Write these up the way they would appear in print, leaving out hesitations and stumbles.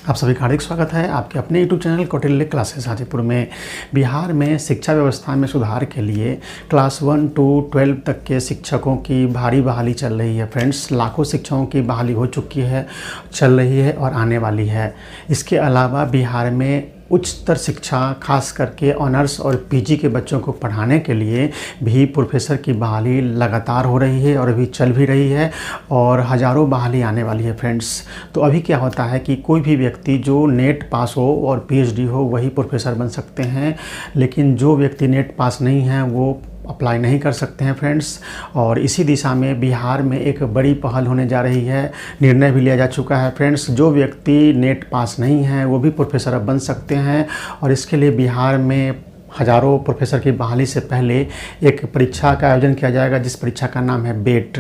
आप सभी का हार्दिक स्वागत है आपके अपने YouTube channel Kautilya classes Hajipur में। बिहार में शिक्षा व्यवस्था में सुधार के लिए क्लास 1 to 12 तक के शिक्षकों की भारी बहाली चल रही है। फ्रेंड्स, लाखों शिक्षकों की बहाली हो चुकी है, चल रही है और आने वाली है। इसके अलावा बिहार में उच्चतर शिक्षा खास करके ऑनर्स और पीजी के बच्चों को पढ़ाने के लिए भी प्रोफेसर की बहाली लगातार हो रही है और अभी चल भी रही है और हज़ारों बहाली आने वाली है। फ्रेंड्स, तो अभी क्या होता है कि कोई भी व्यक्ति जो नेट पास हो और पीएचडी हो वही प्रोफेसर बन सकते हैं, लेकिन जो व्यक्ति नेट पास नहीं है वो अप्लाई नहीं कर सकते हैं। फ्रेंड्स, और इसी दिशा में बिहार में एक बड़ी पहल होने जा रही है, निर्णय भी लिया जा चुका है। फ्रेंड्स, जो व्यक्ति नेट पास नहीं है वो भी प्रोफेसर अब बन सकते हैं और इसके लिए बिहार में हज़ारों प्रोफेसर की बहाली से पहले एक परीक्षा का आयोजन किया जाएगा, जिस परीक्षा का नाम है बेट।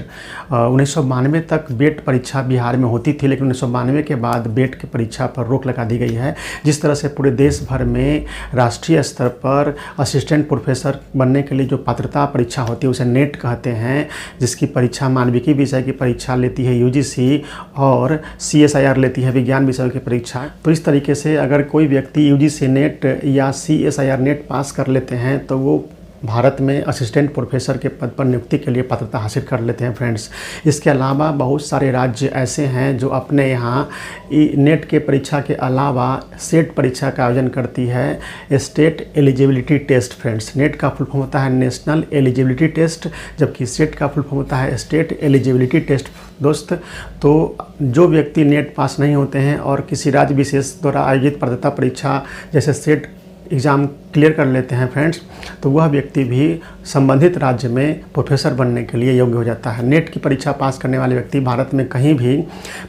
1992 तक बेट परीक्षा बिहार में होती थी, लेकिन 1992 के बाद बेट की परीक्षा पर रोक लगा दी गई है। जिस तरह से पूरे देश भर में राष्ट्रीय स्तर पर असिस्टेंट प्रोफेसर बनने के लिए जो पात्रता परीक्षा होती है उसे नेट कहते हैं, जिसकी परीक्षा मानविकी विषय की परीक्षा लेती है यूजीसी और CSIR लेती है विज्ञान विषयों की परीक्षा। तो इस तरीके से अगर कोई व्यक्ति यूजीसी नेट या CSIR नेट पास कर लेते हैं तो वो भारत में असिस्टेंट प्रोफेसर के पद पर नियुक्ति के लिए पात्रता हासिल कर लेते हैं। फ्रेंड्स, इसके अलावा बहुत सारे राज्य ऐसे हैं जो अपने यहाँ नेट के परीक्षा के अलावा सेट परीक्षा का आयोजन करती है, state eligibility test. Friends, NET का फुल फॉर्म होता है नेशनल एलिजिबिलिटी टेस्ट, जबकि सेट का फुल फॉर्म होता है स्टेट एलिजिबिलिटी टेस्ट। दोस्त, तो जो व्यक्ति नेट पास नहीं होते हैं और किसी राज्य विशेष द्वारा आयोजित पात्रता परीक्षा जैसे सेट एग्ज़ाम क्लियर कर लेते हैं फ्रेंड्स, तो वह व्यक्ति भी संबंधित राज्य में प्रोफेसर बनने के लिए योग्य हो जाता है। नेट की परीक्षा पास करने वाले व्यक्ति भारत में कहीं भी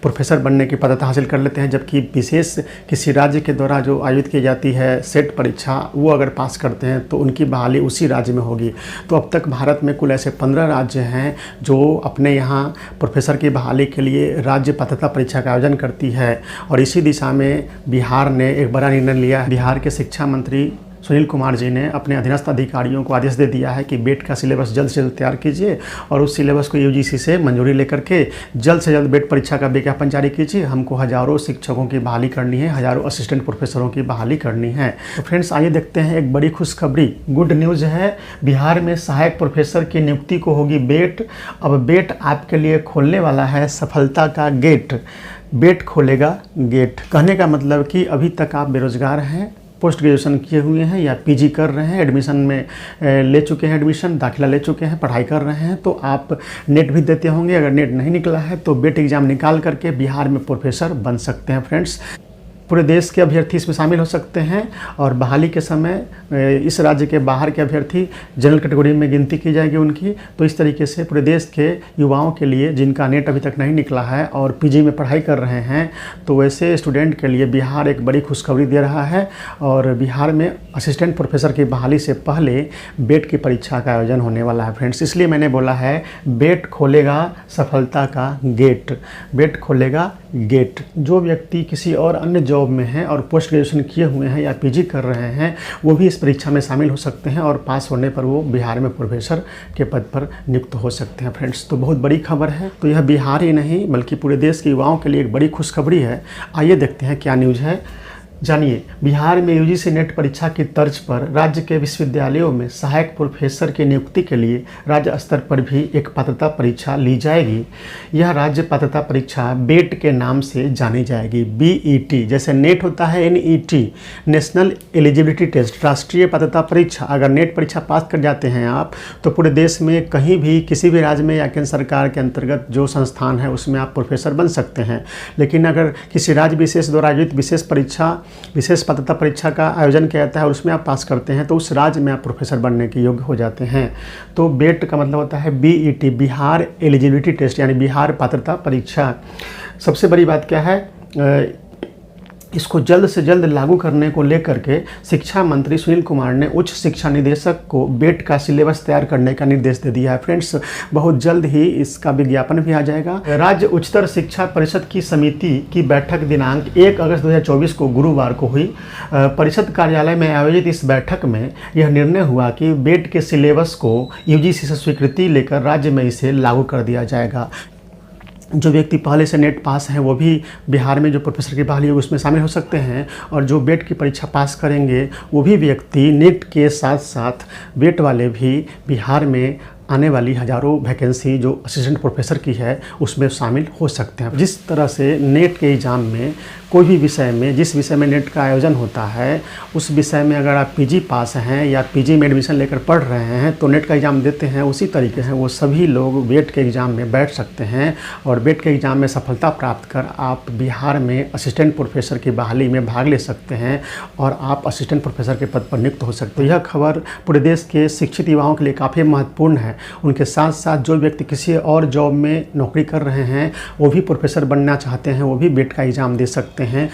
प्रोफेसर बनने की पात्रता हासिल कर लेते हैं, जबकि विशेष किसी राज्य के द्वारा जो आयोजित की जाती है सेट परीक्षा वो अगर पास करते हैं तो उनकी बहाली उसी राज्य में होगी। तो अब तक भारत में कुल ऐसे 15 राज्य हैं जो अपने यहाँ प्रोफेसर की बहाली के लिए राज्य पात्रता परीक्षा का आयोजन करती है और इसी दिशा में बिहार ने एक बड़ा निर्णय लिया है। बिहार के शिक्षा मंत्री सुनील कुमार जी ने अपने अधीनस्थ अधिकारियों को आदेश दे दिया है कि बेट का सिलेबस जल्द से जल्द तैयार कीजिए और उस सिलेबस को यूजीसी से मंजूरी लेकर के जल्द से जल्द बेट परीक्षा का विज्ञापन जारी कीजिए। हमको हज़ारों शिक्षकों की बहाली करनी है, हज़ारों असिस्टेंट प्रोफेसरों की बहाली करनी है। तो फ्रेंड्स, आइए देखते हैं एक बड़ी खुशखबरी, गुड न्यूज़ है। बिहार में सहायक प्रोफेसर की नियुक्ति को होगी बेट। अब बेट आपके लिए खोलने वाला है सफलता का गेट। बेट खोलेगा गेट, कहने का मतलब कि अभी तक आप बेरोजगार हैं, पोस्ट ग्रेजुएशन किए हुए हैं या पीजी कर रहे हैं, एडमिशन में ले चुके हैं, एडमिशन दाखिला ले चुके हैं, पढ़ाई कर रहे हैं, तो आप नेट भी देते होंगे। अगर नेट नहीं निकला है तो बेट एग्ज़ाम निकाल करके बिहार में प्रोफेसर बन सकते हैं। फ्रेंड्स, पूरे देश के अभ्यर्थी इसमें शामिल हो सकते हैं और बहाली के समय इस राज्य के बाहर के अभ्यर्थी जनरल कैटेगरी में गिनती की जाएगी उनकी। तो इस तरीके से पूरे देश के युवाओं के लिए जिनका नेट अभी तक नहीं निकला है और पीजी में पढ़ाई कर रहे हैं, तो वैसे स्टूडेंट के लिए बिहार एक बड़ी खुशखबरी दे रहा है और बिहार में असिस्टेंट प्रोफेसर की बहाली से पहले बेट की परीक्षा का आयोजन होने वाला है। फ्रेंड्स, इसलिए मैंने बोला है बेट खोलेगा सफलता का गेट। बेट खोलेगा गेट। जो व्यक्ति किसी और अन्य जॉब में हैं और पोस्ट ग्रेजुएशन किए हुए हैं या पीजी कर रहे हैं वो भी इस परीक्षा में शामिल हो सकते हैं और पास होने पर वो बिहार में प्रोफेसर के पद पर नियुक्त हो सकते हैं। फ्रेंड्स, तो बहुत बड़ी खबर है। तो यह बिहार ही नहीं बल्कि पूरे देश के युवाओं के लिए एक बड़ी खुशखबरी है। आइए देखते हैं क्या न्यूज़ है, जानिए। बिहार में यूजीसी नेट परीक्षा की तर्ज पर राज्य के विश्वविद्यालयों में सहायक प्रोफेसर की नियुक्ति के लिए राज्य स्तर पर भी एक पात्रता परीक्षा ली जाएगी। यह राज्य पात्रता परीक्षा बेट के नाम से जानी जाएगी। BET जैसे नेट होता है NET, नेशनल एलिजिबिलिटी टेस्ट, राष्ट्रीय पात्रता परीक्षा। अगर नेट परीक्षा पास कर जाते हैं आप तो पूरे देश में कहीं भी किसी भी राज्य में या केंद्र सरकार के अंतर्गत जो संस्थान है उसमें आप प्रोफेसर बन सकते हैं। लेकिन अगर किसी राज्य विशेष द्वारा आयोजित विशेष पात्रता परीक्षा का आयोजन किया जाता है और उसमें आप पास करते हैं तो उस राज्य में आप प्रोफेसर बनने के योग्य हो जाते हैं। तो बेट का मतलब होता है BET, बिहार एलिजिबिलिटी टेस्ट, यानी बिहार पात्रता परीक्षा। सबसे बड़ी बात क्या है, इसको जल्द से जल्द लागू करने को लेकर के शिक्षा मंत्री सुनील कुमार ने उच्च शिक्षा निदेशक को बेट का सिलेबस तैयार करने का निर्देश दे दिया है। फ्रेंड्स, बहुत जल्द ही इसका विज्ञापन भी आ जाएगा। राज्य उच्चतर शिक्षा परिषद की समिति की बैठक दिनांक 1 अगस्त 2024 को गुरुवार को हुई। परिषद कार्यालय में आयोजित इस बैठक में यह निर्णय हुआ कि बेट के सिलेबस को यूजीसी से स्वीकृति लेकर राज्य में इसे लागू कर दिया जाएगा। जो व्यक्ति पहले से नेट पास हैं वो भी बिहार में जो प्रोफेसर की बहाली होगी उसमें शामिल हो सकते हैं, और जो बेट की परीक्षा पास करेंगे वो भी व्यक्ति नेट के साथ साथ बेट वाले भी बिहार में आने वाली हज़ारों वैकेंसी जो असिस्टेंट प्रोफेसर की है उसमें शामिल हो सकते हैं। जिस तरह से नेट के एग्ज़ाम में कोई भी विषय में, जिस विषय में नेट का आयोजन होता है उस विषय में अगर आप पीजी पास हैं या पीजी में एडमिशन लेकर पढ़ रहे हैं तो नेट का एग्ज़ाम देते हैं, उसी तरीके से वो सभी लोग बेट के एग्ज़ाम में बैठ सकते हैं और बेट के एग्ज़ाम में सफलता प्राप्त कर आप बिहार में असिस्टेंट प्रोफेसर की बहाली में भाग ले सकते हैं और आप असिस्टेंट प्रोफेसर के पद पर नियुक्त हो सकते हैं। यह खबर पूरे देश के शिक्षित युवाओं के लिए काफ़ी महत्वपूर्ण है। उनके साथ साथ जो व्यक्ति किसी और जॉब में नौकरी कर रहे हैं वो भी प्रोफेसर बनना चाहते हैं, वो भी बेट का एग्ज़ाम दे सकते हैं।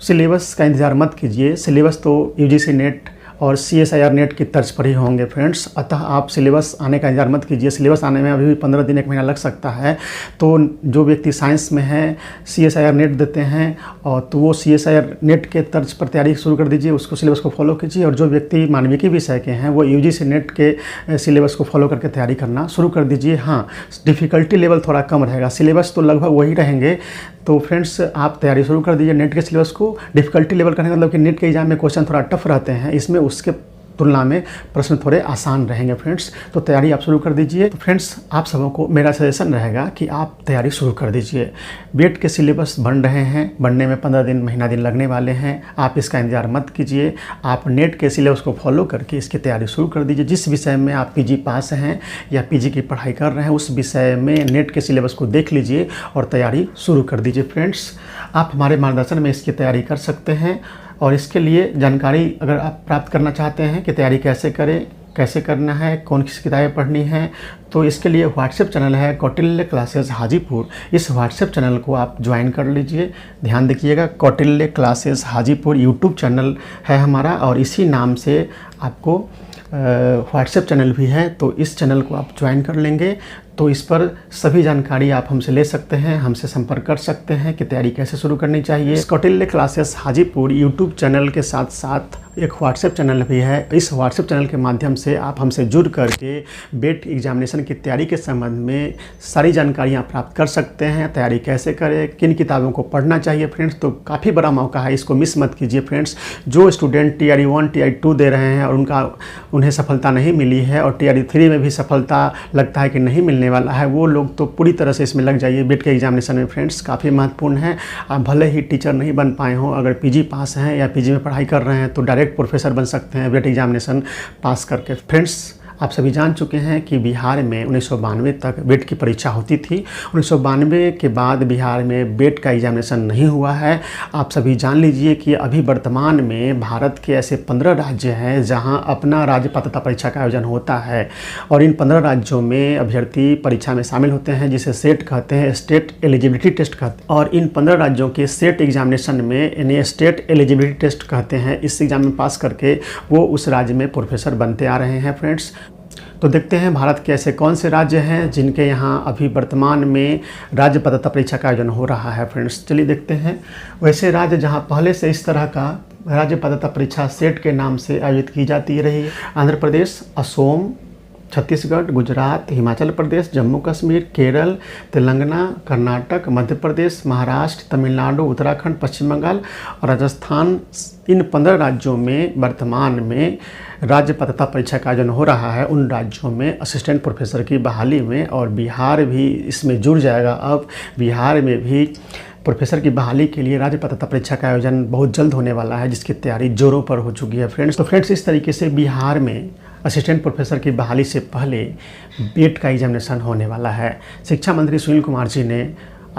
सिलेबस का इंतज़ार मत कीजिए, सिलेबस तो यूजीसी नेट और CSIR नेट की तर्ज पर ही होंगे फ्रेंड्स, अतः आप सिलेबस आने का इंतजार मत कीजिए। सिलेबस आने में अभी भी 15 दिन 1 महीना लग सकता है। तो जो व्यक्ति साइंस में है CSIR नेट देते हैं और तो वो CSIR नेट के तर्ज पर तैयारी शुरू कर दीजिए, उसको सिलेबस को फॉलो कीजिए। और जो व्यक्ति मानविकी विषय के हैं वो UGC नेट के सिलेबस को फॉलो करके तैयारी करना शुरू कर दीजिए। हाँ, डिफ़िकल्टी लेवल थोड़ा कम रहेगा, सिलेबस तो लगभग वही रहेंगे। तो फ्रेंड्स आप तैयारी शुरू कर दीजिए नेट के सिलेबस को। डिफ़िकल्टी लेवल करने का मतलब कि नेट के एग्ज़ाम में क्वेश्चन थोड़ा टफ रहते हैं, इसमें उसके तुलना में प्रश्न थोड़े आसान रहेंगे फ्रेंड्स। तो तैयारी आप शुरू कर दीजिए। तो फ्रेंड्स आप सबों को मेरा सजेशन रहेगा कि आप तैयारी शुरू कर दीजिए। बेट के सिलेबस बन रहे हैं, बनने में 15 दिन महीना दिन लगने वाले हैं, आप इसका इंतजार मत कीजिए। आप नेट के सिलेबस को फॉलो करके इसकी तैयारी शुरू कर दीजिए। जिस विषय में आप PG पास हैं या PG की पढ़ाई कर रहे हैं उस विषय में नेट के सिलेबस को देख लीजिए और तैयारी शुरू कर दीजिए। फ्रेंड्स आप हमारे मार्गदर्शन में इसकी तैयारी कर सकते हैं और इसके लिए जानकारी अगर आप प्राप्त करना चाहते हैं कि तैयारी कैसे करें, कैसे करना है, कौन सी किताबें पढ़नी है, तो इसके लिए व्हाट्सएप चैनल है कौटिल्य क्लासेस हाजीपुर। इस व्हाट्सएप चैनल को आप ज्वाइन कर लीजिए। ध्यान देखिएगा, Kautilya classes Hajipur YouTube channel है हमारा और इसी नाम से आपको व्हाट्सएप चैनल भी है। तो इस चैनल को आप ज्वाइन कर लेंगे तो इस पर सभी जानकारी आप हमसे ले सकते हैं, हमसे संपर्क कर सकते हैं कि तैयारी कैसे शुरू करनी चाहिए। इस Kautilya classes Hajipur YouTube channel के साथ साथ एक व्हाट्सएप चैनल भी है। इस व्हाट्सएप चैनल के माध्यम से आप हमसे जुड़ करके बेट एग्जामिनेशन की तैयारी के संबंध में सारी जानकारियाँ प्राप्त कर सकते हैं। तैयारी कैसे करें, किन किताबों को पढ़ना चाहिए फ्रेंड्स, तो काफ़ी बड़ा मौका है, इसको मिस मत कीजिए फ्रेंड्स। जो स्टूडेंट TRE 1 TRE 2 दे रहे हैं और उन्हें सफलता नहीं मिली है और TRE 3 में भी सफलता लगता है कि नहीं मिलने वाला है, वो लोग तो पूरी तरह से इसमें लग जाइए बेट के एग्जामिनेशन में फ्रेंड्स। काफ़ी महत्वपूर्ण है। आप भले ही टीचर नहीं बन पाए हों, अगर PG पास हैं या PG में पढ़ाई कर रहे हैं तो डायरेक्ट प्रोफेसर बन सकते हैं बेट एग्जामिनेशन पास करके। फ्रेंड्स आप सभी जान चुके हैं कि बिहार में 1992 तक बेट की परीक्षा होती थी। 1992 के बाद बिहार में बेट का एग्जामिनेशन नहीं हुआ है। आप सभी जान लीजिए कि अभी वर्तमान में भारत के ऐसे 15 राज्य हैं जहां अपना राज्य पात्रता परीक्षा का आयोजन होता है और इन 15 राज्यों में अभ्यर्थी परीक्षा में शामिल होते हैं जिसे सेट कहते हैं, स्टेट एलिजिबिलिटी टेस्ट कहते हैं। और इन 15 राज्यों के सेट एग्जामिनेशन में इन्हें स्टेट एलिजिबिलिटी टेस्ट कहते हैं। इस एग्जाम में पास करके वो उस राज्य में प्रोफेसर बनते आ रहे हैं फ्रेंड्स। तो देखते हैं भारत के ऐसे कौन से राज्य हैं जिनके यहाँ अभी वर्तमान में राज्य पात्रता परीक्षा का आयोजन हो रहा है फ्रेंड्स। चलिए देखते हैं वैसे राज्य जहाँ पहले से इस तरह का राज्य पात्रता परीक्षा सेट के नाम से आयोजित की जाती रही है। आंध्र प्रदेश, असम, छत्तीसगढ़, गुजरात, हिमाचल प्रदेश, जम्मू कश्मीर, केरल, तेलंगाना, कर्नाटक, मध्य प्रदेश, महाराष्ट्र, तमिलनाडु, उत्तराखंड, पश्चिम बंगाल और राजस्थान। इन 15 राज्यों में वर्तमान में राज्य पात्रता परीक्षा का आयोजन हो रहा है। उन राज्यों में असिस्टेंट प्रोफेसर की बहाली में और बिहार भी इसमें जुड़ जाएगा। अब बिहार में भी प्रोफेसर की बहाली के लिए राज्य पात्रता परीक्षा का आयोजन बहुत जल्द होने वाला है जिसकी तैयारी जोरों पर हो चुकी है फ्रेंड्स। तो फ्रेंड्स इस तरीके से बिहार में असिस्टेंट प्रोफेसर की बहाली से पहले बेट का एग्जामिनेशन होने वाला है। शिक्षा मंत्री सुनील कुमार जी ने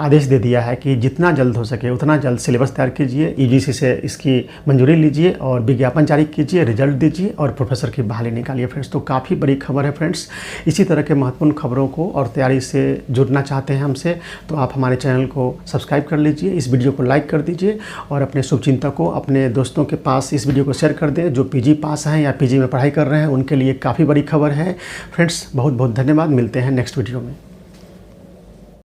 आदेश दे दिया है कि जितना जल्द हो सके उतना जल्द सिलेबस तैयार कीजिए, UGC से इसकी मंजूरी लीजिए और विज्ञापन जारी कीजिए, रिजल्ट दीजिए और प्रोफेसर की बहाली निकालिए फ्रेंड्स। तो काफ़ी बड़ी खबर है फ्रेंड्स। इसी तरह के महत्वपूर्ण खबरों को और तैयारी से जुड़ना चाहते हैं हमसे तो आप हमारे चैनल को सब्सक्राइब कर लीजिए, इस वीडियो को लाइक कर दीजिए और अपने शुभचिंतकों, अपने दोस्तों के पास इस वीडियो को शेयर कर दें। जो PG पास हैं या PG में पढ़ाई कर रहे हैं उनके लिए काफ़ी बड़ी खबर है फ्रेंड्स। बहुत बहुत धन्यवाद, मिलते हैं नेक्स्ट वीडियो में।